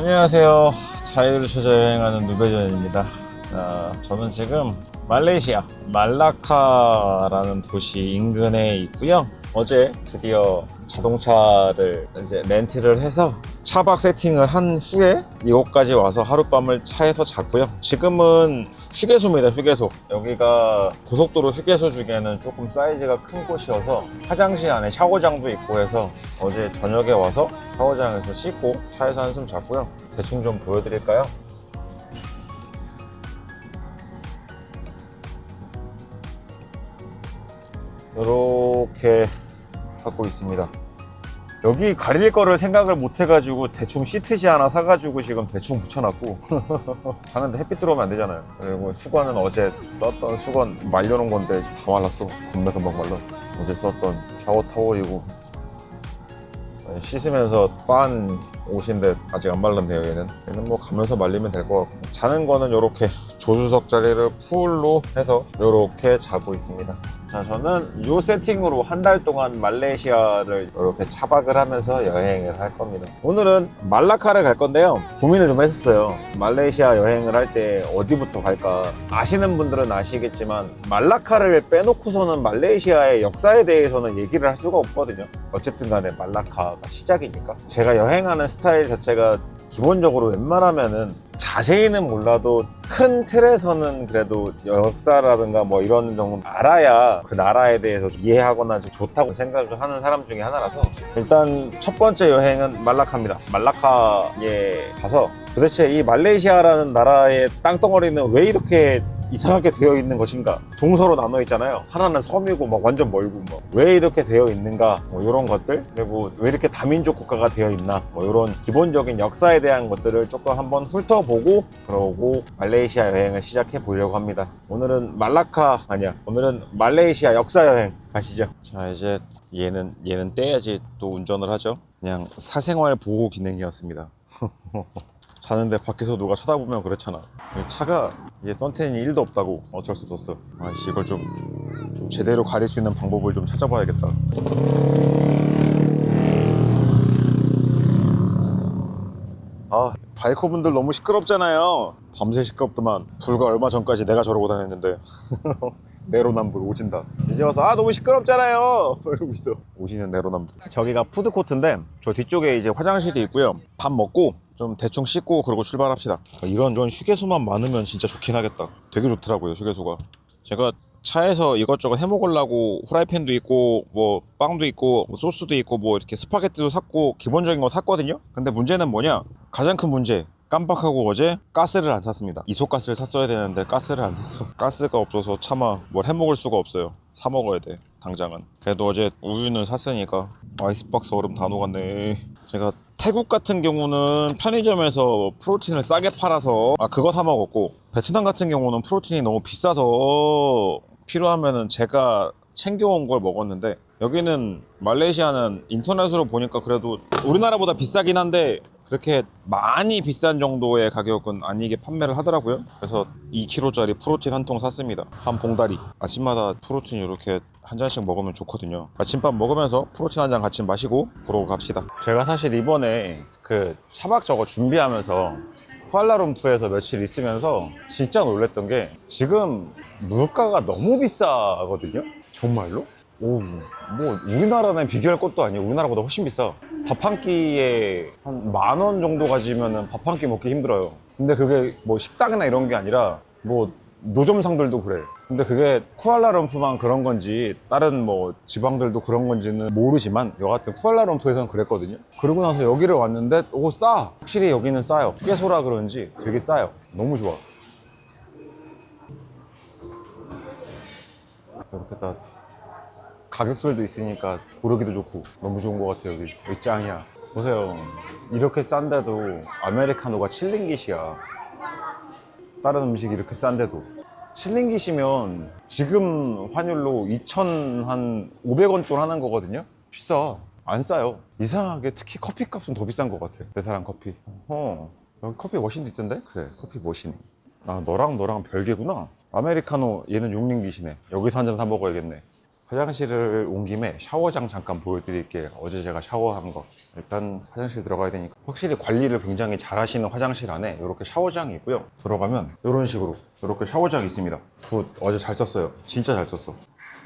안녕하세요. 자유를 찾아 여행하는 누베전입니다. 저는 지금 말레이시아 말라카라는 도시 인근에 있고요. 어제 드디어 자동차를 이제 렌트를 해서 차박 세팅을 한 후에 이곳까지 와서 하룻밤을 차에서 잤고요. 지금은 휴게소입니다. 휴게소. 여기가 고속도로 휴게소 중에는 조금 사이즈가 큰 곳이어서 화장실 안에 샤워장도 있고 해서 어제 저녁에 와서 샤워장에서 씻고 차에서 한숨 잤고요. 대충 좀 보여드릴까요? 이렇게 하고 있습니다. 여기 가릴 거를 생각을 못 해가지고 대충 시트지 하나 사가지고 지금 대충 붙여놨고 자는데 햇빛 들어오면 안 되잖아요. 그리고 수건은 어제 썼던 수건 말려놓은 건데 다 말랐어. 겁나 금방 말라. 어제 썼던 샤워 타월이고 씻으면서 빤 옷인데 아직 안 말랐네요. 얘는 뭐 가면서 말리면 될 것 같고, 자는 거는 이렇게 조수석 자리를 풀로 해서 이렇게 자고 있습니다. 자, 저는 이 세팅으로 한 달 동안 말레이시아를 이렇게 차박을 하면서 여행을 할 겁니다. 오늘은 말라카를 갈 건데요. 고민을 좀 했었어요. 말레이시아 여행을 할 때 어디부터 갈까. 아시는 분들은 아시겠지만 말라카를 빼놓고서는 말레이시아의 역사에 대해서는 얘기를 할 수가 없거든요. 어쨌든 간에 말라카가 시작이니까. 제가 여행하는 스타일 자체가 기본적으로 웬만하면은 자세히는 몰라도 큰 틀에서는 그래도 역사라든가 뭐 이런 정도 알아야 그 나라에 대해서 좀 이해하거나 좀 좋다고 생각을 하는 사람 중에 하나라서, 일단 첫 번째 여행은 말라카입니다. 말라카에 가서 도대체 이 말레이시아라는 나라의 땅덩어리는 왜 이렇게 이상하게 되어 있는 것인가. 동서로 나눠 있잖아요. 하나는 섬이고 막 완전 멀고 왜 이렇게 되어 있는가, 뭐 이런 것들, 그리고 왜 이렇게 다민족 국가가 되어 있나, 뭐 이런 기본적인 역사에 대한 것들을 조금 한번 훑어보고 그러고 말레이시아 여행을 시작해 보려고 합니다. 오늘은 오늘은 말레이시아 역사 여행 가시죠. 자, 이제 얘는 떼야지 또 운전을 하죠. 그냥 사생활 보호 기능이었습니다. 자는데 밖에서 누가 쳐다보면 그렇잖아. 차가 이게 선텐이 1도 없다고. 어쩔 수 없었어. 아이씨, 이걸 좀 제대로 가릴 수 있는 방법을 좀 찾아봐야겠다. 바이커분들 너무 시끄럽잖아요. 밤새 시끄럽더만. 불과 얼마 전까지 내가 저러고 다녔는데 내로남불 오진다. 이제 와서 너무 시끄럽잖아요 이러고 있어. 오시는 내로남불. 저기가 푸드코트인데 저 뒤쪽에 이제 화장실이 있고요. 밥 먹고 좀 대충 씻고 그러고 출발합시다. 이런 휴게소만 많으면 진짜 좋긴 하겠다. 되게 좋더라고요, 휴게소가. 제가 차에서 이것저것 해 먹으려고 후라이팬도 있고 뭐 빵도 있고 뭐 소스도 있고 뭐 이렇게 스파게티도 샀고 기본적인 거 샀거든요. 근데 문제는 뭐냐, 가장 큰 문제, 깜빡하고 어제 가스를 안 샀습니다. 이소가스를 샀어야 되는데 가스를 안 샀어. 가스가 없어서 차마 뭘 해 먹을 수가 없어요. 사 먹어야 돼, 당장은. 그래도 어제 우유는 샀으니까. 아이스박스 얼음 다 녹았네. 제가 태국 같은 경우는 편의점에서 프로틴을 싸게 팔아서 그거 사 먹었고, 베트남 같은 경우는 프로틴이 너무 비싸서 필요하면은 제가 챙겨온 걸 먹었는데, 여기는 말레이시아는 인터넷으로 보니까 그래도 우리나라보다 비싸긴 한데 그렇게 많이 비싼 정도의 가격은 아니게 판매를 하더라고요. 그래서 2kg짜리 프로틴 한 통 샀습니다. 한 봉다리. 아침마다 프로틴 이렇게 한 잔씩 먹으면 좋거든요. 아침밥 먹으면서 프로틴 한 잔 같이 마시고 그러고 갑시다. 제가 사실 이번에 그 차박 저거 준비하면서 쿠알라룸푸르에서 며칠 있으면서 진짜 놀랬던 게, 지금 물가가 너무 비싸거든요. 정말로? 뭐 우리나라랑 비교할 것도 아니에요. 우리나라보다 훨씬 비싸. 밥 한 끼에 한 10,000원 정도 가지면은 밥 한 끼 먹기 힘들어요. 근데 그게 뭐 식당이나 이런 게 아니라 뭐 노점상들도 그래. 근데 그게 쿠알라룸푸르만 그런 건지 다른 뭐 지방들도 그런 건지는 모르지만 여하튼 쿠알라룸푸르에서는 그랬거든요. 그러고 나서 여기를 왔는데 싸. 확실히 여기는 싸요. 휴게소라 그런지 되게 싸요. 너무 좋아. 이렇게 다 가격설도 있으니까 고르기도 좋고 너무 좋은 것 같아요. 여기 짱이야. 보세요. 이렇게 싼데도 아메리카노가 7링깃이야. 다른 음식이 이렇게 싼데도 7링깃이면 지금 환율로 2,500원 돈 하는 거거든요. 비싸. 안 싸요. 이상하게 특히 커피 값은 더 비싼 것 같아. 베트남 커피. 여기 커피 머신도 있던데? 그래, 커피 머신. 너랑 별개구나. 아메리카노 얘는 6링깃이네. 여기서 한 잔 사 먹어야겠네. 화장실을 온 김에 샤워장 잠깐 보여드릴게요. 어제 제가 샤워한 거. 일단 화장실 들어가야 되니까 확실히 관리를 굉장히 잘 하시는 화장실 안에 이렇게 샤워장이 있고요. 들어가면 이런 식으로 이렇게 샤워장이 있습니다. 굿. 어제 잘 썼어요. 진짜 잘 썼어.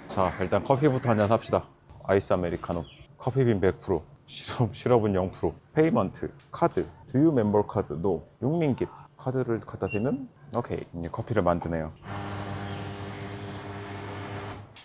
자, 일단 커피부터 한잔 합시다. 아이스 아메리카노. 커피빈 100%. 시럽은 0%. 페이먼트. 카드. 두유 멤버 카드. 노. 6링깃. 카드를 갖다 대면 오케이. 이제 커피를 만드네요.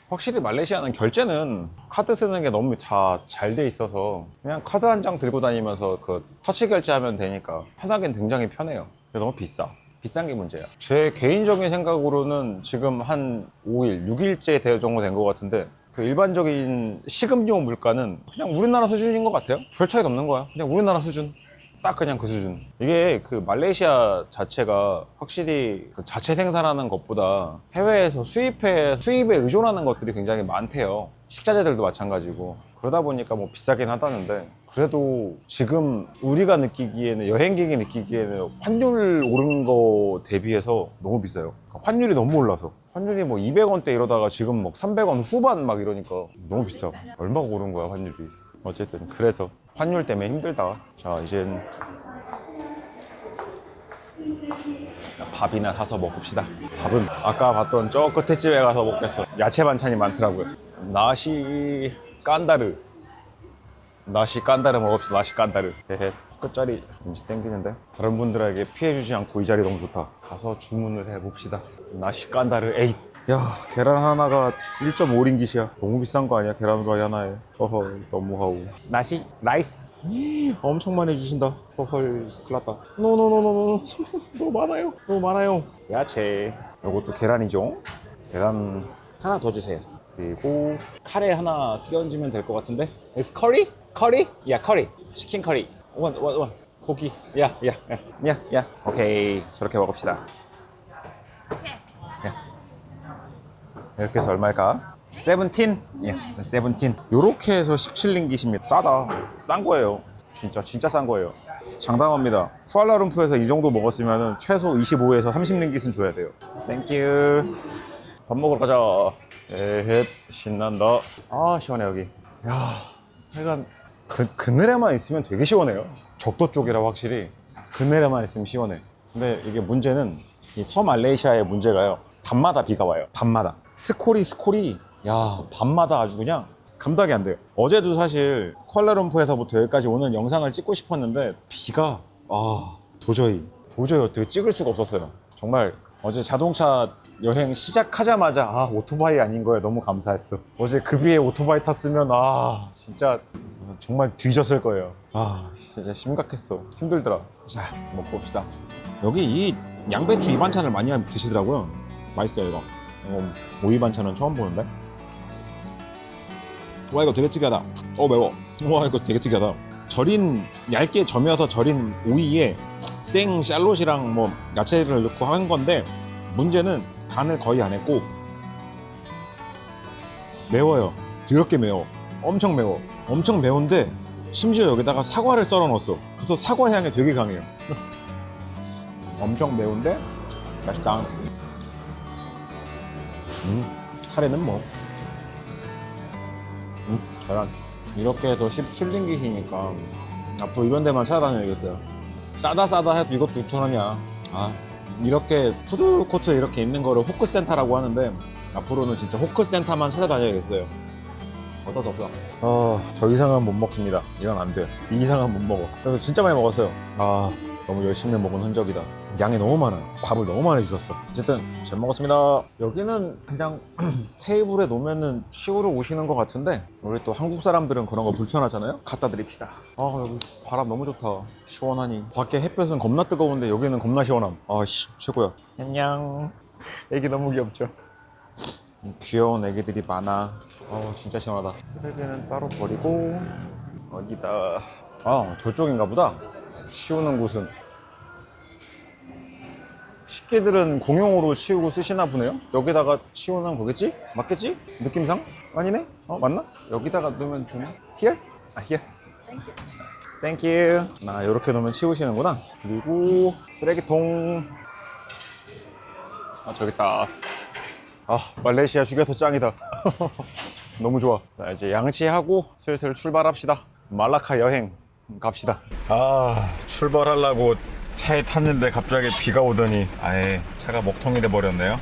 확실히 말레이시아는 결제는 카드 쓰는 게 너무 잘 돼 있어서 그냥 카드 한 장 들고 다니면서 그 터치 결제하면 되니까 편하긴 굉장히 편해요. 근데 너무 비싼 게 문제야. 제 개인적인 생각으로는 지금 한 5일, 6일째 정도 된 것 같은데 그 일반적인 식음료 물가는 그냥 우리나라 수준인 것 같아요. 별 차이도 없는 거야. 그냥 우리나라 수준. 딱 그냥 그 수준. 이게 그 말레이시아 자체가 확실히 그 자체 생산하는 것보다 해외에서 수입에 의존하는 것들이 굉장히 많대요. 식자재들도 마찬가지고. 그러다 보니까 뭐 비싸긴 하다는데 그래도 지금 우리가 느끼기에는, 여행객이 느끼기에는 환율 오른 거 대비해서 너무 비싸요. 환율이 너무 올라서. 환율이 뭐 200원대 이러다가 지금 막 300원 후반 막 이러니까 너무 비싸. 얼마가 오른 거야 환율이. 어쨌든 그래서 환율 때문에 힘들다. 자, 이젠 밥이나 사서 먹읍시다. 밥은 아까 봤던 저 끝에 집에 가서 먹겠어. 야채 반찬이 많더라고요. 나시 깐다르 먹읍시다. 나시 깐다르. 헤헤. 끝자리 왠지 땡기는데 다른 분들에게 피해주지 않고 이 자리 너무 좋다. 가서 주문을 해봅시다. 나시 깐다르 8. 야, 계란 하나가 1.5링깃이야. 너무 비싼 거 아니야? 계란 후라이 하나에. 허허, 너무하고. 나시, 라이스. 엄청 많이 주신다. 허헐, 큰일났다. 노노노노노. 너무 많아요. 야채. 요것도 계란이죠. 계란 하나 더 주세요. 그리고 카레 하나 끼얹으면 될 것 같은데. Is curry? 커리? 야, 커리. 치킨 커리. 원. 고기. 야. 오케이. 저렇게 먹읍시다. 이렇게 해서 얼마일까? 17? 예, 17. 요렇게 해서 17링깃입니다. 싸다. 싼 거예요. 진짜 싼 거예요. 장담합니다. 쿠알라룸푸르에서 이 정도 먹었으면 최소 25에서 30링깃은 줘야 돼요. 땡큐. 밥 먹으러 가자. 에헷, 신난다. 아, 시원해 여기. 야, 하여간 그늘에만 있으면 되게 시원해요. 적도 쪽이라 확실히 그늘에만 있으면 시원해. 근데 이게 문제는 이 서말레이시아의 문제가요. 밤마다 비가 와요. 밤마다. 스콜이 야, 밤마다 아주 그냥 감당이 안 돼요. 어제도 사실 쿠알라룸푸르에서부터 여기까지 오는 영상을 찍고 싶었는데 비가 도저히 어떻게 찍을 수가 없었어요. 정말 어제 자동차 여행 시작하자마자 오토바이 아닌 거에 너무 감사했어. 어제 그 비에 오토바이 탔으면 진짜 정말 뒤졌을 거예요. 진짜 심각했어. 힘들더라. 자, 먹고 봅시다. 여기 이 양배추 이 반찬을 많이 드시더라고요. 맛있어요 이거. 오이 반찬은 처음 보는데. 와, 이거 되게 특이하다. 매워. 와, 이거 되게 특이하다. 얇게 점여서 절인 오이에 생 샬롯이랑 뭐 야채를 넣고 한 건데 문제는 간을 거의 안 했고 매워요. 더럽게 매워. 엄청 매워. 엄청 매운데 심지어 여기다가 사과를 썰어 넣었어. 그래서 사과 향이 되게 강해요. 엄청 매운데 맛있다. 카레는 뭐 계란. 이렇게 해서 17링깃이니까 앞으로 이런 데만 찾아다녀야겠어요. 싸다 해도 이것도 6,000원이야. 이렇게 푸드코트 이렇게 있는 거를 호크센터라고 하는데 앞으로는 진짜 호크센터만 찾아다녀야겠어요. 어쩔 수 없어. 더 이상은 못 먹습니다. 이건 안 돼. 이 이상은 못 먹어. 그래서 진짜 많이 먹었어요. 너무 열심히 먹은 흔적이다. 양이 너무 많아요. 밥을 너무 많이 주셨어. 어쨌든 잘 먹었습니다. 여기는 그냥 테이블에 놓으면은 치우러 오시는 것 같은데 우리 또 한국 사람들은 그런 거 불편하잖아요. 갖다 드립시다. 여기 바람 너무 좋다. 시원하니. 밖에 햇볕은 겁나 뜨거운데 여기는 겁나 시원함. 최고야. 안녕. 애기 너무 귀엽죠? 귀여운 애기들이 많아. 진짜 시원하다. 쓰레기는 따로 버리고 어디다. 저쪽인가 보다. 치우는 곳은. 식기들은 공용으로 치우고 쓰시나 보네요. 여기다가 치우는 거겠지? 맞겠지? 느낌상? 아니네? 맞나? 여기다가 넣으면 되나? Here? Here. Thank you. 이렇게 놓으면 치우시는구나. 그리고 쓰레기통. 저기 있다. 말레이시아 휴게소 짱이다. 너무 좋아. 자, 이제 양치하고 슬슬 출발합시다. 말라카 여행 갑시다. 아, 출발하려고 차에 탔는데 갑자기 비가 오더니 아예 차가 먹통이 돼 버렸네요.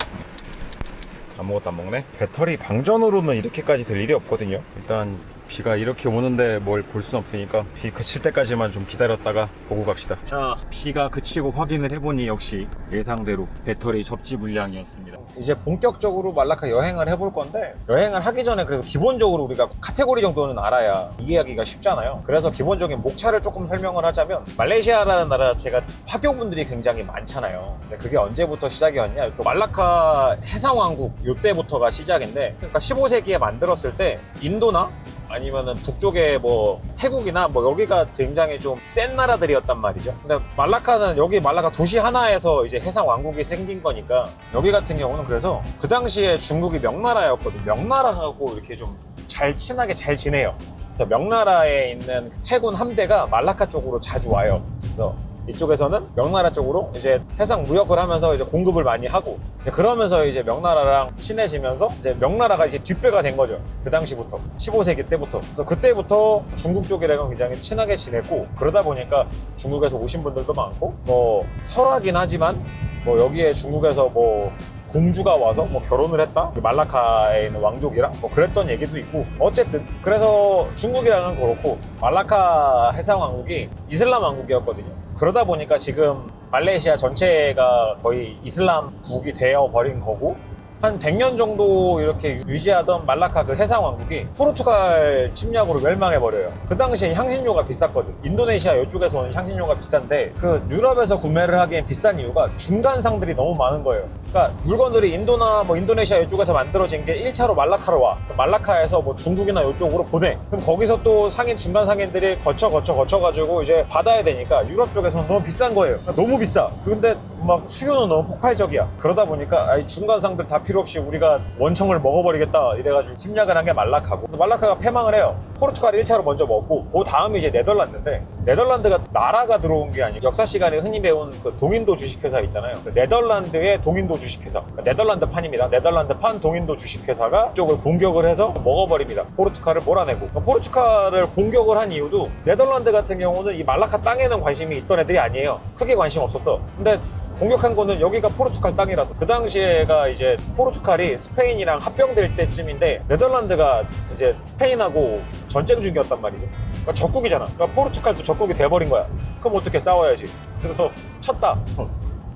아무것도 안 먹네. 배터리 방전으로는 이렇게까지 될 일이 없거든요. 일단 비가 이렇게 오는데 뭘 볼 순 없으니까 비 그칠 때까지만 좀 기다렸다가 보고 갑시다. 자, 비가 그치고 확인을 해보니 역시 예상대로 배터리 접지 물량이었습니다. 이제 본격적으로 말라카 여행을 해볼 건데, 여행을 하기 전에 그래도 기본적으로 우리가 카테고리 정도는 알아야 이해하기가 쉽잖아요. 그래서 기본적인 목차를 조금 설명을 하자면, 말레이시아라는 나라 자체가 화교분들이 굉장히 많잖아요. 근데 그게 언제부터 시작이었냐, 또 말라카 해상왕국 요때부터가 시작인데, 그러니까 15세기에 만들었을 때 인도나 아니면은 북쪽에 뭐 태국이나 뭐 여기가 굉장히 좀 센 나라들이었단 말이죠. 근데 말라카는 여기 말라카 도시 하나에서 이제 해상 왕국이 생긴 거니까, 여기 같은 경우는 그래서 그 당시에 중국이 명나라였거든. 명나라하고 이렇게 좀 잘 친하게 잘 지내요. 그래서 명나라에 있는 해군 함대가 말라카 쪽으로 자주 와요. 그래서 이쪽에서는 명나라 쪽으로 이제 해상 무역을 하면서 이제 공급을 많이 하고, 그러면서 이제 명나라랑 친해지면서 이제 명나라가 이제 뒷배가 된 거죠. 그 당시부터 15세기 때부터. 그래서 그때부터 중국 쪽이랑 굉장히 친하게 지냈고, 그러다 보니까 중국에서 오신 분들도 많고, 뭐 설하긴 하지만 뭐 여기에 중국에서 뭐 공주가 와서 뭐 결혼을 했다? 말라카에 있는 왕족이랑 뭐 그랬던 얘기도 있고, 어쨌든 그래서 중국이랑은 그렇고 말라카 해상왕국이 이슬람 왕국이었거든요. 그러다 보니까 지금 말레이시아 전체가 거의 이슬람국이 되어 버린 거고, 한 100년 정도 이렇게 유지하던 말라카 그 해상왕국이 포르투갈 침략으로 멸망해버려요. 그 당시에 향신료가 비쌌거든. 인도네시아 이쪽에서 오는 향신료가 비싼데, 그 유럽에서 구매를 하기엔 비싼 이유가 중간상들이 너무 많은 거예요. 그러니까 물건들이 인도나 뭐 인도네시아 이쪽에서 만들어진 게 1차로 말라카로 와. 말라카에서 뭐 중국이나 이쪽으로 보내. 그럼 거기서 또 상인, 중간 상인들이 거쳐가지고 이제 받아야 되니까 유럽 쪽에서는 너무 비싼 거예요. 그러니까 너무 비싸. 근데 막 수요는 너무 폭발적이야. 그러다 보니까 아이 중간상들 다 필요 없이 우리가 원청을 먹어버리겠다 이래가지고 침략을 한 게 말라카고, 그래서 말라카가 패망을 해요. 포르투갈이 1차로 먼저 먹고, 그 다음이 이제 네덜란드인데, 네덜란드가 나라가 들어온 게 아니고 역사 시간에 흔히 배운 그 동인도 주식회사 있잖아요. 그 네덜란드의 동인도 주식회사, 그러니까 네덜란드판입니다. 네덜란드판 동인도 주식회사가 이쪽을 공격을 해서 먹어버립니다. 포르투갈을 몰아내고. 그러니까 포르투갈을 공격을 한 이유도, 네덜란드 같은 경우는 이 말라카 땅에는 관심이 있던 애들이 아니에요. 크게 관심 없었어. 근데 공격한 거는 여기가 포르투갈 땅이라서. 그 당시에가 이제 포르투갈이 스페인이랑 합병될 때쯤인데, 네덜란드가 이제 스페인하고 전쟁 중이었단 말이죠. 그러니까 적국이잖아. 그러니까 포르투갈도 적국이 돼버린 거야. 그럼 어떻게 싸워야지. 그래서 쳤다.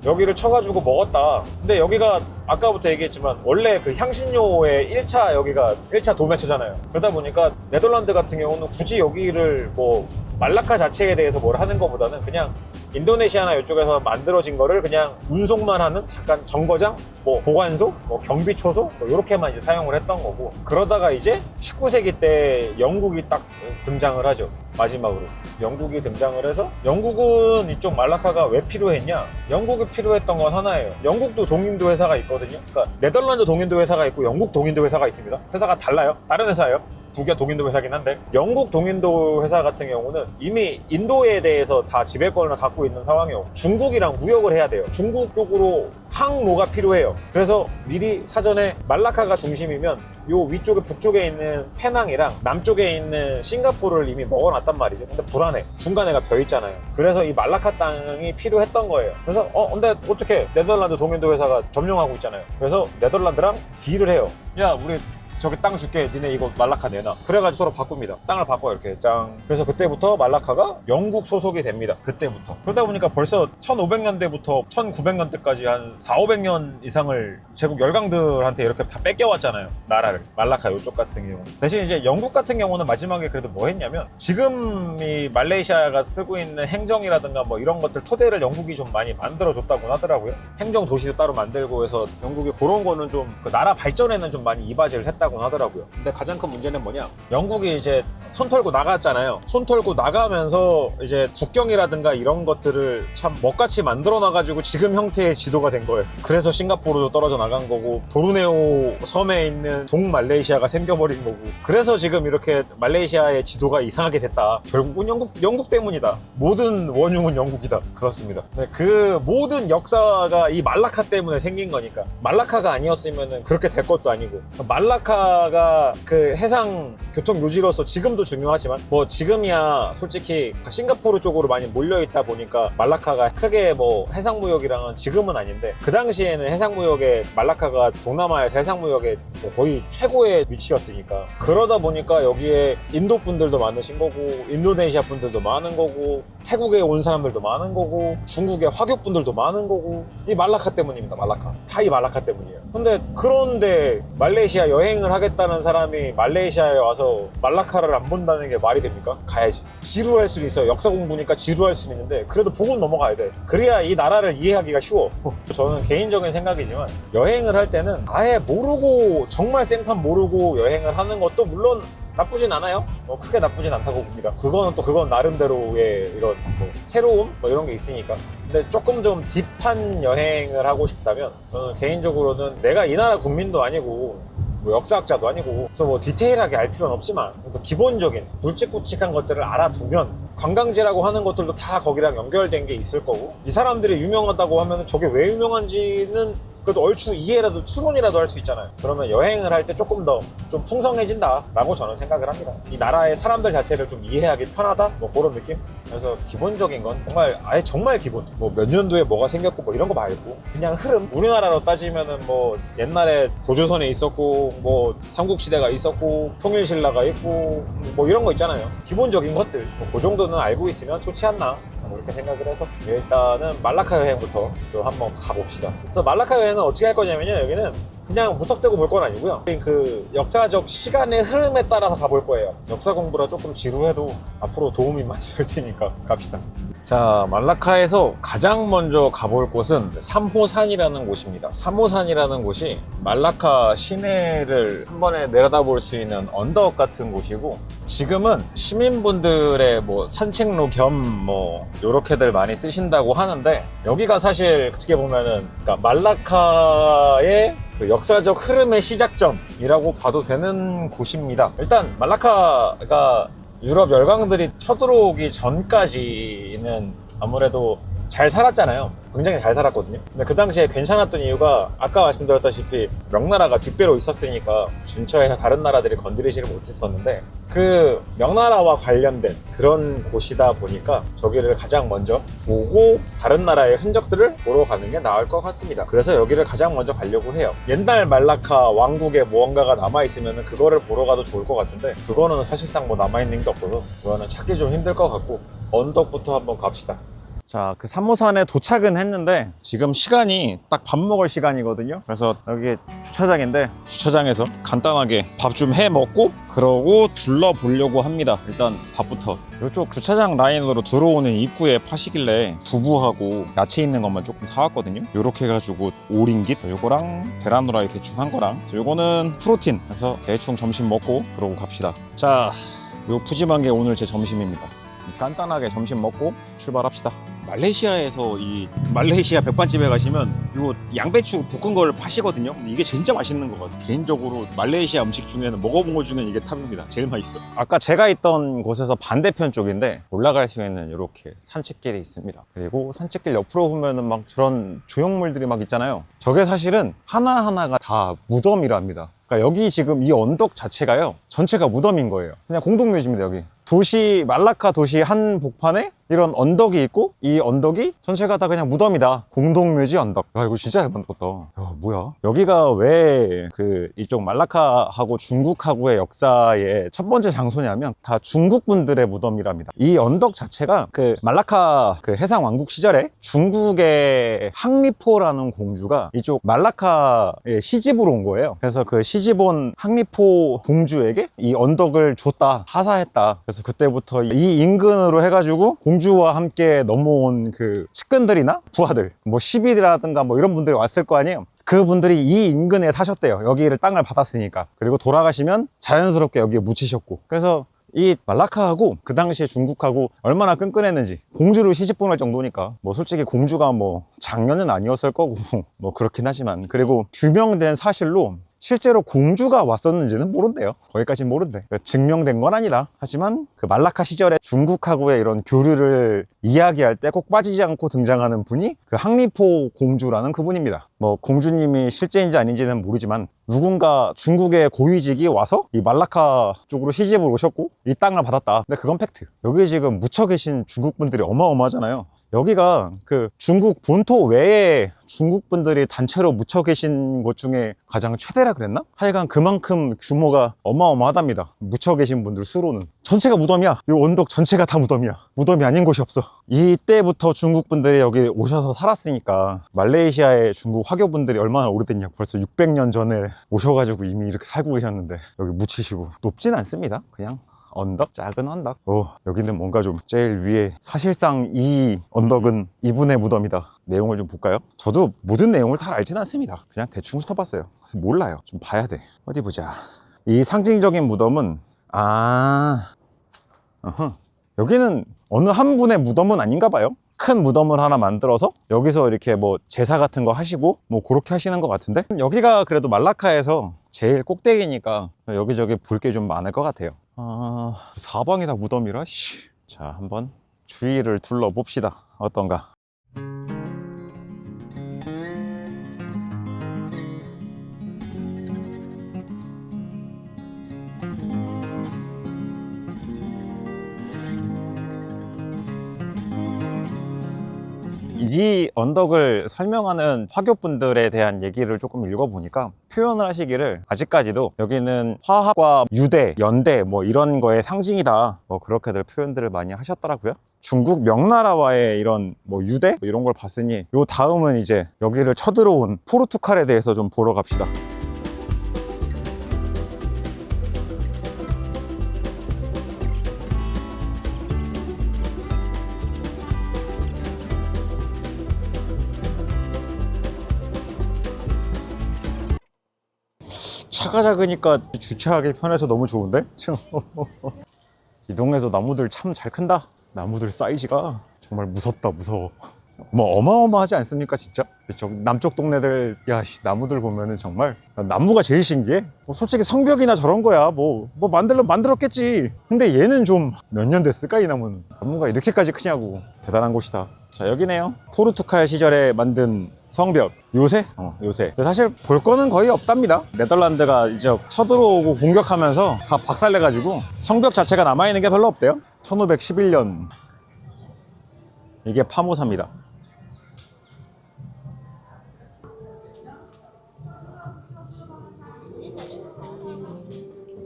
여기를 쳐가지고 먹었다. 근데 여기가 아까부터 얘기했지만 원래 그 향신료의 1차, 여기가 1차 도매체잖아요. 그러다 보니까 네덜란드 같은 경우는 굳이 여기를 뭐 말라카 자체에 대해서 뭘 하는 것보다는 그냥 인도네시아나 이쪽에서 만들어진 거를 그냥 운송만 하는 잠깐 정거장, 뭐 보관소, 뭐 경비초소, 뭐 이렇게만 이제 사용을 했던 거고, 그러다가 이제 19세기 때 영국이 딱 등장을 하죠. 마지막으로 영국이 등장을 해서, 영국은 이쪽 말라카가 왜 필요했냐? 영국이 필요했던 건 하나예요. 영국도 동인도 회사가 있거든요. 그러니까 네덜란드 동인도 회사가 있고 영국 동인도 회사가 있습니다. 회사가 달라요. 다른 회사예요. 두 개 동인도 회사긴 한데, 영국 동인도 회사 같은 경우는 이미 인도에 대해서 다 지배권을 갖고 있는 상황이고, 중국이랑 무역을 해야 돼요. 중국 쪽으로 항로가 필요해요. 그래서 미리 사전에 말라카가 중심이면 요 위쪽에 북쪽에 있는 페낭이랑 남쪽에 있는 싱가포르를 이미 먹어놨단 말이죠. 근데 불안해. 중간에가 벼 있잖아요. 그래서 이 말라카 땅이 필요했던 거예요. 그래서 근데 어떻게 네덜란드 동인도 회사가 점령하고 있잖아요. 그래서 네덜란드랑 딜을 해요. 야, 우리 저기 땅 줄게. 니네 이거 말라카 내놔. 그래가지고 서로 바꿉니다. 땅을 바꿔요, 이렇게 짱. 그래서 그때부터 말라카가 영국 소속이 됩니다. 그때부터. 그러다 보니까 벌써 1500년대부터 1900년대까지 한 400~500년 이상을 제국 열강들한테 이렇게 다 뺏겨왔잖아요, 나라를. 말라카 이쪽 같은 경우. 대신 이제 영국 같은 경우는 마지막에 그래도 뭐 했냐면, 지금 이 말레이시아가 쓰고 있는 행정이라든가 뭐 이런 것들 토대를 영국이 좀 많이 만들어줬다고 하더라고요. 행정 도시도 따로 만들고 해서 영국이 그런 거는 좀 그 나라 발전에는 좀 많이 이바지를 했다고 하더라고요. 근데 가장 큰 문제는 뭐냐, 영국이 이제 손 털고 나갔잖아요. 손 털고 나가면서 이제 국경이라든가 이런 것들을 참 먹같이 만들어 놔가지고 지금 형태의 지도가 된 거예요. 그래서 싱가포르도 떨어져 나간 거고 보르네오 섬에 있는 동말레이시아가 생겨버린 거고, 그래서 지금 이렇게 말레이시아의 지도가 이상하게 됐다. 결국은 영국 때문이다. 모든 원흉은 영국이다. 그렇습니다. 네, 그 모든 역사가 이 말라카 때문에 생긴 거니까. 말라카가 아니었으면 그렇게 될 것도 아니고, 말라카가 그 해상 교통 요지로서 지금도 중요하지만 뭐 지금이야 솔직히 싱가포르 쪽으로 많이 몰려있다 보니까 말라카가 크게 뭐 해상무역이랑은 지금은 아닌데, 그 당시에는 해상무역에 말라카가 동남아의 해상무역의 뭐 거의 최고의 위치였으니까, 그러다 보니까 여기에 인도 분들도 많으신 거고, 인도네시아 분들도 많은 거고, 태국에 온 사람들도 많은 거고, 중국의 화교 분들도 많은 거고, 이 말라카 때문입니다. 말라카 다 이 말라카 때문이에요. 그런데 말레이시아 여행을 하겠다는 사람이 말레이시아에 와서 말라카를 안 본다는 게 말이 됩니까? 가야지. 지루할 수는 있어요. 역사 공부니까 지루할 수는 있는데 그래도 보고 넘어가야 돼. 그래야 이 나라를 이해하기가 쉬워. 저는 개인적인 생각이지만 여행을 할 때는 아예 모르고, 정말 생판 모르고 여행을 하는 것도 물론 나쁘진 않아요. 크게 나쁘진 않다고 봅니다. 그건 나름대로의 이런 뭐 새로움 뭐 이런 게 있으니까. 근데 조금 좀 딥한 여행을 하고 싶다면 저는 개인적으로는 내가 이 나라 국민도 아니고 뭐 역사학자도 아니고 그래서 뭐 디테일하게 알 필요는 없지만 기본적인 굵직굵직한 것들을 알아두면 관광지라고 하는 것들도 다 거기랑 연결된 게 있을 거고, 이 사람들이 유명하다고 하면 저게 왜 유명한지는 그래도 얼추 이해라도 추론이라도 할 수 있잖아요. 그러면 여행을 할 때 조금 더 좀 풍성해진다 라고 저는 생각을 합니다. 이 나라의 사람들 자체를 좀 이해하기 편하다 뭐 그런 느낌. 그래서 기본적인 건 정말 아예 정말 기본, 뭐 몇 년도에 뭐가 생겼고 뭐 이런 거 말고 그냥 흐름. 우리나라로 따지면은 뭐 옛날에 고조선에 있었고 뭐 삼국시대가 있었고 통일신라가 있고 뭐 이런 거 있잖아요. 기본적인 것들 그 정도는 알고 있으면 좋지 않나 그렇게 생각을 해서 일단은 말라카 여행부터 좀 한번 가봅시다. 그래서 말라카 여행은 어떻게 할 거냐면요, 여기는 그냥 무턱대고 볼 건 아니고요, 그 역사적 시간의 흐름에 따라서 가볼 거예요. 역사 공부라 조금 지루해도 앞으로 도움이 많이 될 테니까 갑시다. 자, 말라카에서 가장 먼저 가볼 곳은 3호산이라는 곳입니다. 3호산이라는 곳이 말라카 시내를 한 번에 내려다볼 수 있는 언덕 같은 곳이고, 지금은 시민분들의 뭐 산책로 겸 뭐 요렇게들 많이 쓰신다고 하는데, 여기가 사실 어떻게 보면은 그러니까 말라카의 그 역사적 흐름의 시작점이라고 봐도 되는 곳입니다. 일단 말라카가 유럽 열강들이 쳐들어오기 전까지는 아무래도 잘 살았잖아요. 굉장히 잘 살았거든요. 근데 그 당시에 괜찮았던 이유가 아까 말씀드렸다시피 명나라가 뒷배로 있었으니까 근처에서 다른 나라들이 건드리지를 못했었는데, 그 명나라와 관련된 그런 곳이다 보니까 저기를 가장 먼저 보고 다른 나라의 흔적들을 보러 가는 게 나을 것 같습니다. 그래서 여기를 가장 먼저 가려고 해요. 옛날 말라카 왕국에 무언가가 남아있으면 그거를 보러 가도 좋을 것 같은데 그거는 사실상 뭐 남아있는 게 없어서 그거는 찾기 좀 힘들 것 같고, 언덕부터 한번 갑시다. 자, 그 3호산에 도착은 했는데 지금 시간이 딱 밥 먹을 시간이거든요. 그래서 여기 주차장인데 주차장에서 간단하게 밥 좀 해 먹고 그러고 둘러보려고 합니다. 일단 밥부터. 이쪽 주차장 라인으로 들어오는 입구에 파시길래 두부하고 야채 있는 것만 조금 사왔거든요. 요렇게 해가지고 5링깃, 요거랑 계란 후라이 대충 한 거랑, 요거는 프로틴 해서 대충 점심 먹고 그러고 갑시다. 자, 요 푸짐한 게 오늘 제 점심입니다. 간단하게 점심 먹고 출발합시다. 말레이시아에서 이 말레이시아 백반집에 가시면 요 양배추 볶은 걸 파시거든요. 근데 이게 진짜 맛있는 것 같아요. 개인적으로 말레이시아 음식 중에는 먹어본 것 중에 이게 탑입니다. 제일 맛있어. 아까 제가 있던 곳에서 반대편 쪽인데 올라갈 수 있는 이렇게 산책길이 있습니다. 그리고 산책길 옆으로 보면은 막 저런 조형물들이 막 있잖아요. 저게 사실은 하나하나가 다 무덤이랍니다. 그러니까 여기 지금 이 언덕 자체가요, 전체가 무덤인 거예요. 그냥 공동묘지입니다. 여기 도시, 말라카 도시 한복판에 이런 언덕이 있고, 이 언덕이 전체가 다 그냥 무덤이다. 공동묘지 언덕. 야, 이거 진짜 잘 만들었다. 야, 뭐야? 여기가 왜 그 이쪽 말라카하고 중국하고의 역사의 첫 번째 장소냐면 다 중국 분들의 무덤이랍니다. 이 언덕 자체가 그 말라카 그 해상 왕국 시절에 중국의 항리포라는 공주가 이쪽 말라카에 시집으로 온 거예요. 그래서 그 시집 온 항리포 공주에게 이 언덕을 줬다, 하사했다. 그래서 그때부터 이 인근으로 해가지고 공주와 함께 넘어온 그 측근들이나 부하들, 뭐 시빌이라든가 뭐 이런 분들이 왔을 거 아니에요. 그분들이 이 인근에 사셨대요. 여기를 땅을 받았으니까. 그리고 돌아가시면 자연스럽게 여기에 묻히셨고, 그래서 이 말라카하고 그 당시에 중국하고 얼마나 끈끈했는지, 공주를 시집보낼 정도니까 뭐 솔직히 공주가 뭐 장녀는 아니었을 거고 뭐 그렇긴 하지만, 그리고 규명된 사실로 실제로 공주가 왔었는지는 모른대요. 거기까지는 모른대. 증명된 건 아니다. 하지만 그 말라카 시절에 중국하고의 이런 교류를 이야기할 때 꼭 빠지지 않고 등장하는 분이 그 항리포 공주라는 그분입니다. 뭐 공주님이 실제인지 아닌지는 모르지만 누군가 중국의 고위직이 와서 이 말라카 쪽으로 시집을 오셨고 이 땅을 받았다. 근데 그건 팩트. 여기 지금 묻혀 계신 중국 분들이 어마어마하잖아요. 여기가 그 중국 본토 외에 중국 분들이 단체로 묻혀 계신 곳 중에 가장 최대라 그랬나? 하여간 그만큼 규모가 어마어마하답니다. 묻혀 계신 분들 수로는. 전체가 무덤이야. 이 언덕 전체가 다 무덤이야. 무덤이 아닌 곳이 없어. 이때부터 중국 분들이 여기 오셔서 살았으니까 말레이시아의 중국 화교분들이 얼마나 오래됐냐. 벌써 600년 전에 오셔가지고 이미 이렇게 살고 계셨는데 여기 묻히시고. 높진 않습니다. 그냥 언덕? 작은 언덕? 여기는 뭔가 좀 제일 위에, 사실상 이 언덕은 이분의 무덤이다. 내용을 좀 볼까요? 저도 모든 내용을 다 알진 않습니다. 그냥 대충 훑어봤어요. 그래서 몰라요. 좀 봐야 돼. 어디 보자. 이 상징적인 무덤은 여기는 어느 한 분의 무덤은 아닌가 봐요. 큰 무덤을 하나 만들어서 여기서 이렇게 뭐 제사 같은 거 하시고 뭐 그렇게 하시는 것 같은데, 여기가 그래도 말라카에서 제일 꼭대기니까 여기저기 볼 게 좀 많을 것 같아요. 사방이 다 무덤이라. 자, 한번 주위를 둘러봅시다. 어떤가? 이 언덕을 설명하는 화교분들에 대한 얘기를 조금 읽어보니까 표현을 하시기를 아직까지도 여기는 화합과 유대, 연대 뭐 이런 거의 상징이다, 뭐 그렇게들 표현들을 많이 하셨더라고요. 중국 명나라와의 이런 뭐 유대 뭐 이런 걸 봤으니 요 다음은 이제 여기를 쳐들어온 포르투갈에 대해서 좀 보러 갑시다. 차가 작으니까 주차하기 편해서 너무 좋은데? 이 동네도 나무들 참 잘 큰다. 나무들 사이즈가 정말 무섭다. 무서워. 뭐 어마어마하지 않습니까 진짜? 남쪽 동네들 나무들 보면은 정말 나무가 제일 신기해. 뭐 솔직히 성벽이나 저런 거야 뭐 만들었겠지. 근데 얘는 좀 몇 년 됐을까 이 나무는. 나무가 이렇게까지 크냐고. 대단한 곳이다. 자, 여기네요. 포르투갈 시절에 만든 성벽. 요새? 요새. 사실 볼 거는 거의 없답니다. 네덜란드가 이제 쳐들어오고 공격하면서 다 박살내가지고 성벽 자체가 남아있는 게 별로 없대요. 1511년. 이게 파모사입니다.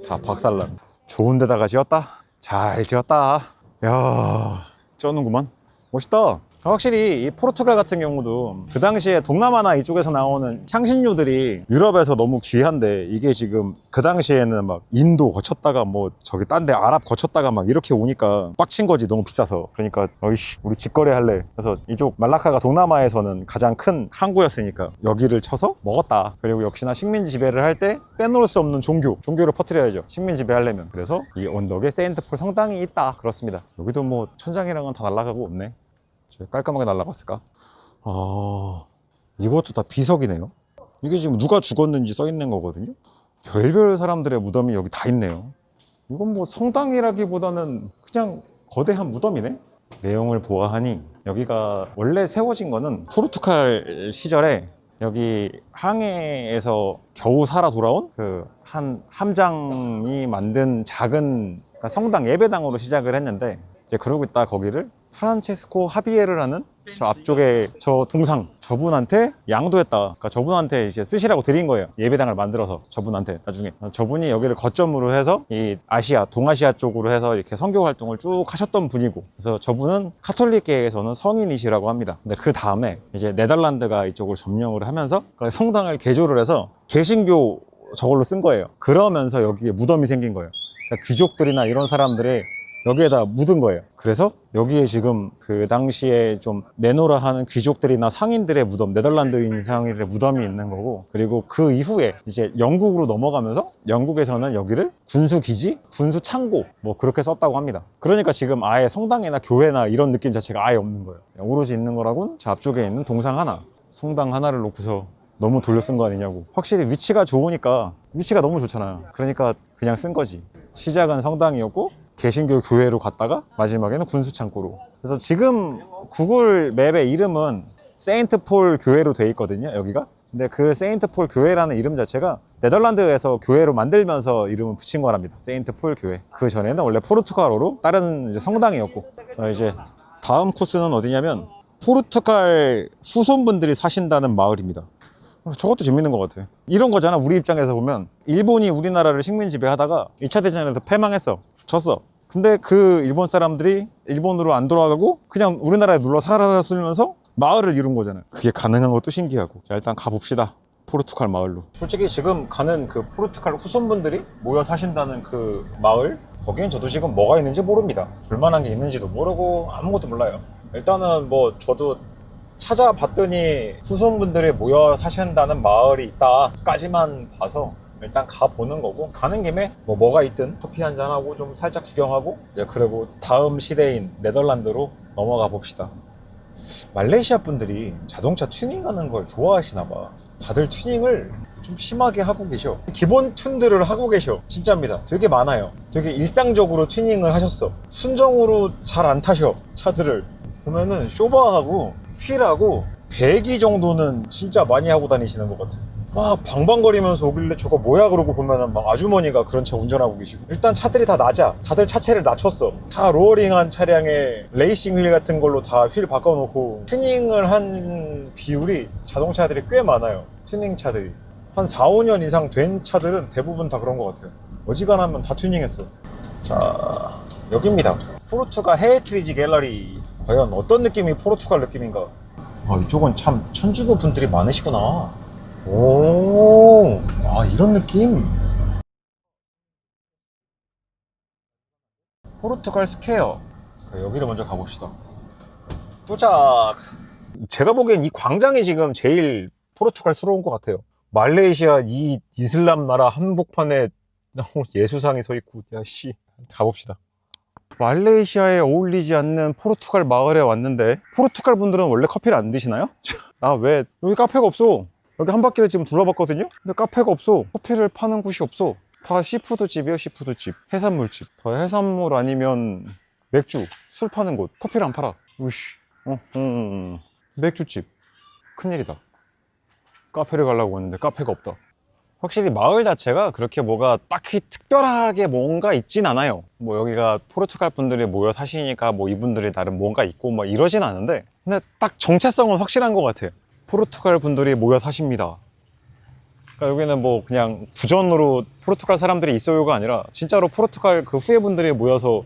다 박살난. 좋은 데다가 지었다. 잘 지었다. 야, 쩌는구만. 멋있다. 확실히 이 포르투갈 같은 경우도 그 당시에 동남아나 이쪽에서 나오는 향신료들이 유럽에서 너무 귀한데, 이게 지금 그 당시에는 막 인도 거쳤다가 뭐 저기 딴 데 아랍 거쳤다가 막 이렇게 오니까 빡친 거지. 너무 비싸서. 그러니까 어이씨 우리 직거래 할래. 그래서 이쪽 말라카가 동남아에서는 가장 큰 항구였으니까 여기를 쳐서 먹었다. 그리고 역시나 식민 지배를 할 때 빼놓을 수 없는 종교를 퍼뜨려야죠. 식민 지배하려면. 그래서 이 언덕에 세인트폴 성당이 있다. 그렇습니다. 여기도 뭐 천장이랑은 다 날아가고 없네. 깔끔하게 날아갔을까? 이것도 다 비석이네요. 이게 지금 누가 죽었는지 써 있는 거거든요. 별별 사람들의 무덤이 여기 다 있네요. 이건 뭐 성당이라기보다는 그냥 거대한 무덤이네. 내용을 보아하니 여기가 원래 세워진 거는 포르투갈 시절에 여기 항해에서 겨우 살아 돌아온 그 한 함장이 만든 작은 성당, 예배당으로 시작을 했는데, 이제 그러고 있다 거기를 프란체스코 하비에르라는 저 앞쪽에 저 동상, 저분한테 양도했다. 그러니까 저분한테 이제 쓰시라고 드린 거예요. 예배당을 만들어서 저분한테. 나중에 저분이 여기를 거점으로 해서 이 아시아, 동아시아 쪽으로 해서 이렇게 선교 활동을 쭉 하셨던 분이고, 그래서 저분은 카톨릭계에서는 성인이시라고 합니다. 근데 그 다음에 이제 네덜란드가 이쪽을 점령을 하면서 성당을 개조를 해서 개신교 저걸로 쓴 거예요. 그러면서 여기에 무덤이 생긴 거예요. 그러니까 귀족들이나 이런 사람들의 여기에다 묻은 거예요. 그래서 여기에 지금 그 당시에 좀 내노라 하는 귀족들이나 상인들의 무덤, 네덜란드인 상인들의 무덤이 있는 거고, 그리고 그 이후에 이제 영국으로 넘어가면서 영국에서는 여기를 군수기지, 군수창고 뭐 그렇게 썼다고 합니다. 그러니까 지금 아예 성당이나 교회나 이런 느낌 자체가 아예 없는 거예요. 오로지 있는 거라고는 저 앞쪽에 있는 동상 하나, 성당 하나를 놓고서 너무 돌려 쓴 거 아니냐고. 확실히 위치가 좋으니까, 위치가 너무 좋잖아요. 그러니까 그냥 쓴 거지. 시작은 성당이었고 개신교 교회로 갔다가 마지막에는 군수창고로. 그래서 지금 구글 맵의 이름은 세인트 폴 교회로 돼 있거든요, 여기가. 근데 그 세인트 폴 교회라는 이름 자체가 네덜란드에서 교회로 만들면서 이름을 붙인 거랍니다. 세인트 폴 교회. 그 전에는 원래 포르투갈어로 다른 이제 성당이었고. 자, 이제 다음 코스는 어디냐면 포르투갈 후손분들이 사신다는 마을입니다. 저것도 재밌는 것 같아. 이런 거잖아. 우리 입장에서 보면 일본이 우리나라를 식민 지배하다가 2차 대전에서 패망했어. 졌어. 근데 그 일본 사람들이 일본으로 안 돌아가고 그냥 우리나라에 눌러 살았으면서 마을을 이룬 거잖아요. 그게 가능한 것도 신기하고. 자, 일단 가봅시다. 포르투갈 마을로. 솔직히 지금 가는 그 포르투갈 후손분들이 모여 사신다는 그 마을, 거기엔 저도 지금 뭐가 있는지 모릅니다. 볼만한 게 있는지도 모르고 아무것도 몰라요. 일단은 뭐 저도 찾아봤더니 후손분들이 모여 사신다는 마을이 있다까지만 봐서 일단 가보는 거고, 가는 김에 뭐가 있든 커피 한잔하고 좀 살짝 구경하고, 그리고 다음 시대인 네덜란드로 넘어가 봅시다. 말레이시아 분들이 자동차 튜닝하는 걸 좋아하시나 봐. 다들 튜닝을 좀 심하게 하고 계셔. 기본 튠들을 하고 계셔. 진짜입니다. 되게 많아요. 되게 일상적으로 튜닝을 하셨어. 순정으로 잘 안 타셔, 차들을. 보면은 쇼바하고 휠하고 배기 정도는 진짜 많이 하고 다니시는 것 같아요. 막 방방거리면서 오길래 저거 뭐야 그러고 보면은 막 아주머니가 그런 차 운전하고 계시고. 일단 차들이 다 낮아. 다들 차체를 낮췄어. 다 로어링한 차량에 레이싱 휠 같은 걸로 다 휠 바꿔놓고 튜닝을 한 비율이 자동차들이 꽤 많아요. 튜닝 차들이 한 4, 5년 이상 된 차들은 대부분 다 그런 것 같아요. 어지간하면 다 튜닝했어. 자, 여기입니다. 포르투갈 헤리티지 갤러리. 과연 어떤 느낌이 포르투갈 느낌인가? 아, 이쪽은 참 천주교 분들이 많으시구나. 오, 아, 이런 느낌? 포르투갈 스퀘어. 그래, 여기를 먼저 가봅시다. 도착! 제가 보기엔 이 광장이 지금 제일 포르투갈스러운 것 같아요. 말레이시아 이 이슬람 나라 한복판에 예수상이 서 있고, 야, 씨. 가봅시다. 말레이시아에 어울리지 않는 포르투갈 마을에 왔는데, 포르투갈 분들은 원래 커피를 안 드시나요? 아, 왜? 여기 카페가 없어. 여기 한 바퀴를 지금 둘러봤거든요? 근데 카페가 없어. 커피를 파는 곳이 없어. 다 시푸드집이에요, 시푸드집. 해산물집. 다 해산물 아니면 맥주, 술 파는 곳. 커피를 안 팔아. 으씨. 맥주집. 큰일이다. 카페를 가려고 했는데 카페가 없다. 확실히 마을 자체가 그렇게 뭐가 딱히 특별하게 뭔가 있진 않아요. 뭐 여기가 포르투갈 분들이 모여 사시니까 뭐 이분들이 나름 뭔가 있고 뭐 이러진 않은데, 근데 딱 정체성은 확실한 것 같아요. 포르투갈 분들이 모여 사십니다. 그러니까 여기는 뭐 그냥 구전으로 포르투갈 사람들이 있어요가 아니라 진짜로 포르투갈 그 후예분들이 모여서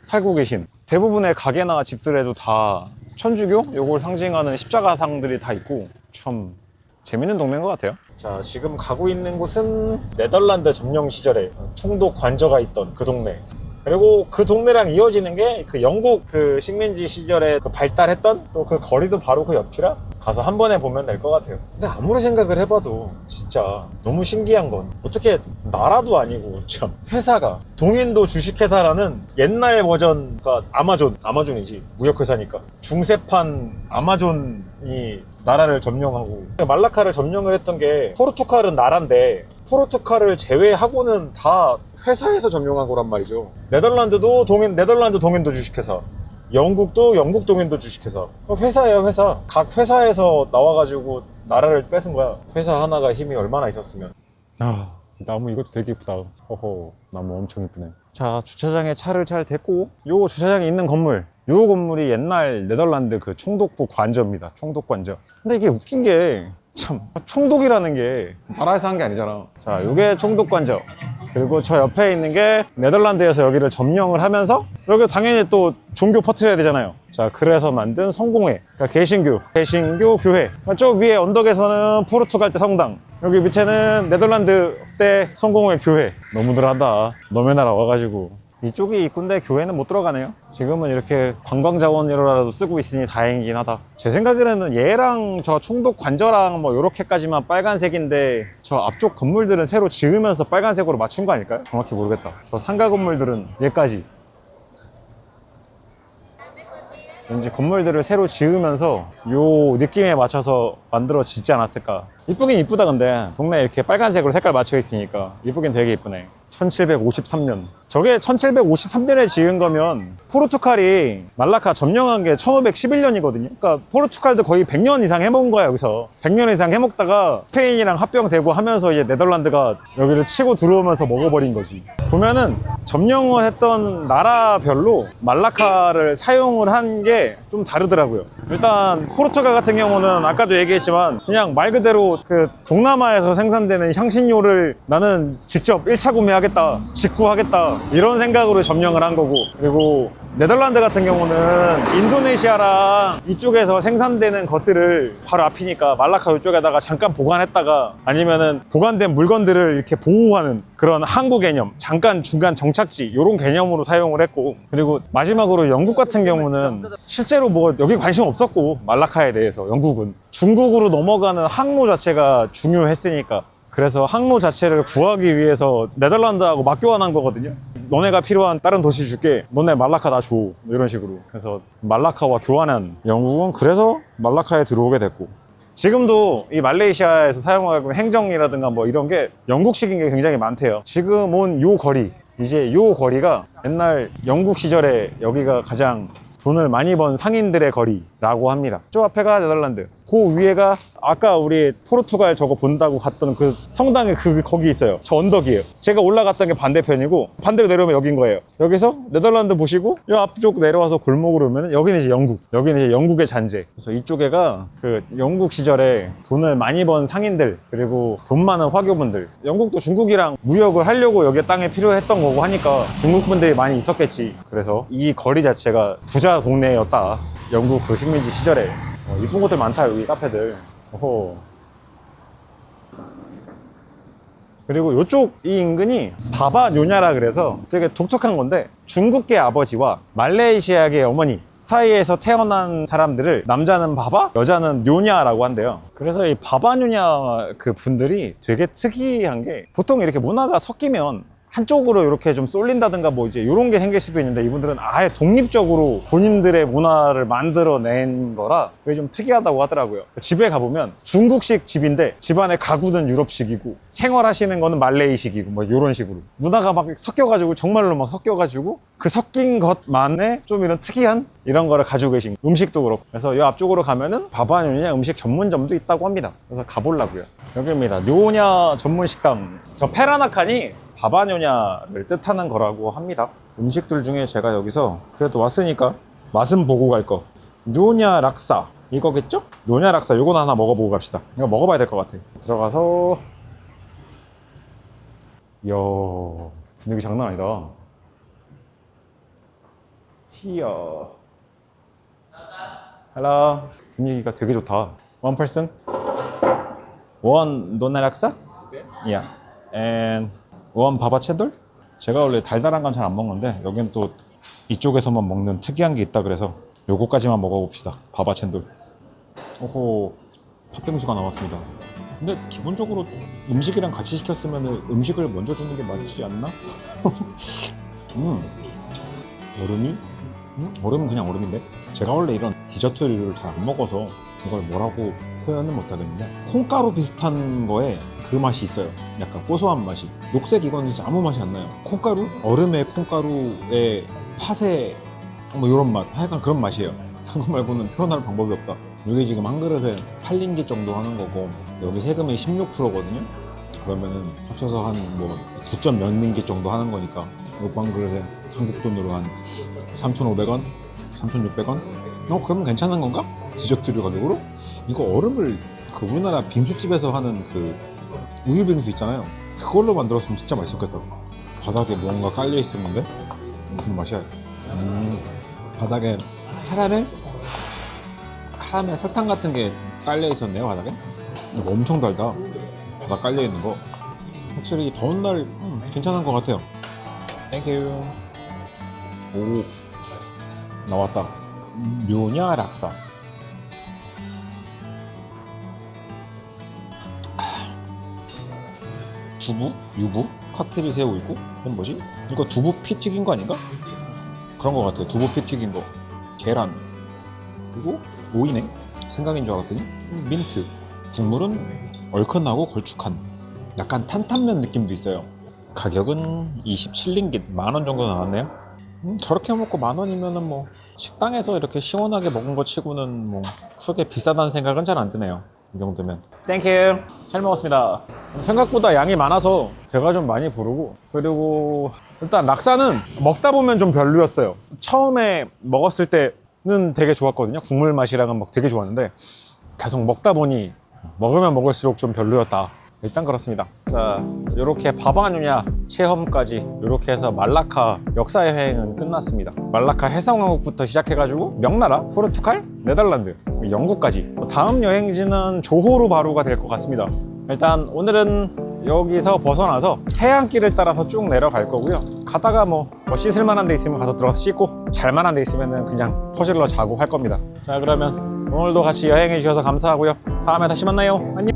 살고 계신, 대부분의 가게나 집들에도 다 천주교 요걸 상징하는 십자가상들이 다 있고, 참 재밌는 동네인 것 같아요. 자, 지금 가고 있는 곳은 네덜란드 점령 시절에 총독 관저가 있던 그 동네. 그리고 그 동네랑 이어지는 게 그 영국 그 식민지 시절에 그 발달했던 또 그 거리도 바로 그 옆이라 가서 한 번에 보면 될 것 같아요. 근데 아무리 생각을 해봐도 진짜 너무 신기한 건, 어떻게 나라도 아니고 참 회사가 동인도 주식회사라는 옛날 버전과 아마존이지, 무역회사니까 중세판 아마존이 나라를 점령하고, 말라카를 점령을 했던 게, 포르투갈은 나라인데 포르투갈을 제외하고는 다 회사에서 점령한 거란 말이죠. 네덜란드도 네덜란드 동인도 주식회사, 영국도 영국 동인도 주식회사. 회사예요, 회사. 각 회사에서 나와가지고 나라를 뺏은 거야. 회사 하나가 힘이 얼마나 있었으면. 아, 나무 이것도 되게 이쁘다. 허허, 나무 엄청 이쁘네. 자, 주차장에 차를 잘 댔고, 요 주차장에 있는 건물, 요 건물이 옛날 네덜란드 그 총독부 관저입니다. 총독 관저. 근데 이게 웃긴 게, 참 총독이라는 게 나라에서 한 게 아니잖아. 자, 요게 총독 관저. 그리고 저 옆에 있는 게 네덜란드에서 여기를 점령을 하면서, 여기 당연히 또 종교 퍼뜨려야 되잖아요. 자, 그래서 만든 성공회, 그러니까 개신교 교회. 저 위에 언덕에서는 포르투갈 때 성당, 여기 밑에는 네덜란드 때 성공회 교회. 너무들 하다. 너네 나라 와가지고 이쪽이 입구인데 교회는 못 들어가네요. 지금은 이렇게 관광자원으로라도 쓰고 있으니 다행이긴 하다. 제 생각에는 얘랑 저 총독 관저랑 뭐 요렇게까지만 빨간색인데 저 앞쪽 건물들은 새로 지으면서 빨간색으로 맞춘 거 아닐까요? 정확히 모르겠다. 저 상가 건물들은 얘까지 왠지 건물들을 새로 지으면서 요 느낌에 맞춰서 만들어지지 않았을까. 이쁘긴 이쁘다. 근데 동네에 이렇게 빨간색으로 색깔 맞춰 있으니까 이쁘긴 되게 이쁘네. 1753년. 저게 1753년에 지은 거면 포르투갈이 말라카 점령한 게 1511년이거든요. 그러니까 포르투갈도 거의 100년 이상 해먹은 거야. 여기서 100년 이상 해먹다가 스페인이랑 합병되고 하면서 이제 네덜란드가 여기를 치고 들어오면서 먹어버린 거지. 보면은 점령을 했던 나라별로 말라카를 사용을 한 게 좀 다르더라고요. 일단 포르투갈 같은 경우는 아까도 얘기했지만 그냥 말 그대로 그 동남아에서 생산되는 향신료를 나는 직접 1차 구매하겠다, 직구하겠다 이런 생각으로 점령을 한 거고, 그리고 네덜란드 같은 경우는 인도네시아랑 이쪽에서 생산되는 것들을 바로 앞이니까 말라카 이쪽에다가 잠깐 보관했다가 아니면은 보관된 물건들을 이렇게 보호하는 그런 항구 개념, 잠깐 중간 정착지 이런 개념으로 사용을 했고, 그리고 마지막으로 영국 같은 경우는 실제로 뭐 여기 관심 없었고 말라카에 대해서 영국은 중국으로 넘어가는 항로 자체가 중요했으니까 그래서 항로 자체를 구하기 위해서 네덜란드하고 맞교환한 거거든요. 너네가 필요한 다른 도시 줄게, 너네 말라카 나 줘, 이런 식으로. 그래서 말라카와 교환한 영국은 그래서 말라카에 들어오게 됐고, 지금도 이 말레이시아에서 사용하고 있는 행정이라든가 뭐 이런 게 영국식인 게 굉장히 많대요. 지금 온 요 거리, 이제 요 거리가 옛날 영국 시절에 여기가 가장 돈을 많이 번 상인들의 거리라고 합니다. 저 앞에가 네덜란드, 그 위에가 아까 우리 포르투갈 저거 본다고 갔던 그 성당이 거기 있어요. 저 언덕이에요. 제가 올라갔던 게 반대편이고 반대로 내려오면 여긴 거예요. 여기서 네덜란드 보시고 이 앞쪽 내려와서 골목으로 오면 여기는 이제 영국, 여기는 이제 영국의 잔재. 그래서 이쪽에가 그 영국 시절에 돈을 많이 번 상인들, 그리고 돈 많은 화교분들, 영국도 중국이랑 무역을 하려고 여기 땅에 필요했던 거고 하니까 중국 분들이 많이 있었겠지. 그래서 이 거리 자체가 부자 동네였다, 영국 그 식민지 시절에. 이쁜 곳들 많다 여기 카페들. 오호. 그리고 이쪽 이 인근이 바바뇨냐라 그래서 되게 독특한 건데, 중국계 아버지와 말레이시아계 어머니 사이에서 태어난 사람들을 남자는 바바, 여자는 뇨냐라고 한대요. 그래서 이 바바뇨냐 그 분들이 되게 특이한 게, 보통 이렇게 문화가 섞이면 한쪽으로 이렇게 좀 쏠린다든가 뭐 이제 이런 게 생길 수도 있는데, 이분들은 아예 독립적으로 본인들의 문화를 만들어낸 거라 그게 좀 특이하다고 하더라고요. 집에 가보면 중국식 집인데 집안의 가구는 유럽식이고 생활하시는 거는 말레이식이고 뭐 이런 식으로 문화가 막 섞여가지고, 정말로 막 섞여가지고 그 섞인 것만의 좀 이런 특이한 이런 거를 가지고 계신, 음식도 그렇고. 그래서 이 앞쪽으로 가면은 바바뇨냐 음식 전문점도 있다고 합니다. 그래서 가보려고요. 여기입니다. 뇨냐 전문 식당. 저 페라나칸이 바바뇨냐를 뜻하는 거라고 합니다. 음식들 중에 제가 여기서 그래도 왔으니까 맛은 보고 갈 거, 뇨냐 락사 이거겠죠? 뇨냐 락사 요건 하나 먹어보고 갑시다. 이거 먹어봐야 될 것 같아. 들어가서, 이야 분위기 장난 아니다. 히어 헬로. 분위기가 되게 좋다. One person? One 노냐 락사? Yeah. And 원 바바 채돌? 제가 원래 달달한 건 잘 안 먹는데 여기는 또 이쪽에서만 먹는 특이한 게 있다 그래서 요거까지만 먹어봅시다. 바바 채돌. 오호, 팥빙수가 나왔습니다. 근데 기본적으로 음식이랑 같이 시켰으면 음식을 먼저 주는 게 맞지 않나? 얼음이? 얼음은 그냥 얼음인데, 제가 원래 이런 디저트를 잘 안 먹어서 이걸 뭐라고 표현은 못하겠는데, 콩가루 비슷한 거에 그 맛이 있어요. 약간 고소한 맛이. 녹색 이거는 진짜 아무 맛이 안 나요. 콩가루? 얼음에 콩가루에 팥에 뭐 이런 맛, 하여간 그런 맛이에요. 그거 말고는 표현할 방법이 없다. 이게 지금 한 그릇에 8링기 정도 하는 거고, 여기 세금이 16%거든요 그러면은 합쳐서 한 뭐 9점 몇 링기 정도 하는 거니까 요거 한 그릇에 한국 돈으로 한 3,500원? 3,600원? 그러면 괜찮은 건가? 디저트류 가격으로? 이거 얼음을 그 우리나라 빙수집에서 하는 그 우유 빙수 있잖아요, 그걸로 만들었으면 진짜 맛있었겠다. 바닥에 뭔가 깔려 있었는데 무슨 맛이야? 바닥에 카라멜 설탕 같은 게 깔려 있었네요 바닥에. 이거 엄청 달다. 바닥 깔려 있는 거 확실히 더운 날 괜찮은 것 같아요. 땡큐. 오, 나왔다. 묘냐 락사. 두부? 유부? 칵테일 새우 있고. 이건 뭐지? 이거 두부 피 튀긴 거 아닌가? 그런 거 같아. 두부 피 튀긴 거. 계란. 그리고 오이네. 생강인 줄 알았더니 민트. 국물은 얼큰하고 걸쭉한. 약간 탄탄면 느낌도 있어요. 가격은 27링깃, 10,000원 정도 나왔네요. 저렇게 먹고 10,000원이면은 뭐 식당에서 이렇게 시원하게 먹은 거 치고는 뭐 크게 비싸다는 생각은 잘 안 드네요. 이 정도면. 땡큐. 잘 먹었습니다. 생각보다 양이 많아서 배가 좀 많이 부르고, 그리고 일단 락사는 먹다 보면 좀 별로였어요. 처음에 먹었을 때는 되게 좋았거든요. 국물 맛이랑은 막 되게 좋았는데 계속 먹다 보니 먹으면 먹을수록 좀 별로였다. 일단 그렇습니다. 자, 이렇게 바바누냐 체험까지 이렇게 해서 말라카 역사 여행은 끝났습니다. 말라카 해상왕국부터 시작해가지고 명나라, 포르투갈, 네덜란드, 영국까지. 다음 여행지는 조호르 바루가 될 것 같습니다. 일단 오늘은 여기서 벗어나서 해안길을 따라서 쭉 내려갈 거고요. 가다가 뭐 씻을 만한 데 있으면 가서 들어가서 씻고, 잘 만한 데 있으면 그냥 퍼질러 자고 할 겁니다. 자, 그러면 오늘도 같이 여행해 주셔서 감사하고요. 다음에 다시 만나요. 안녕.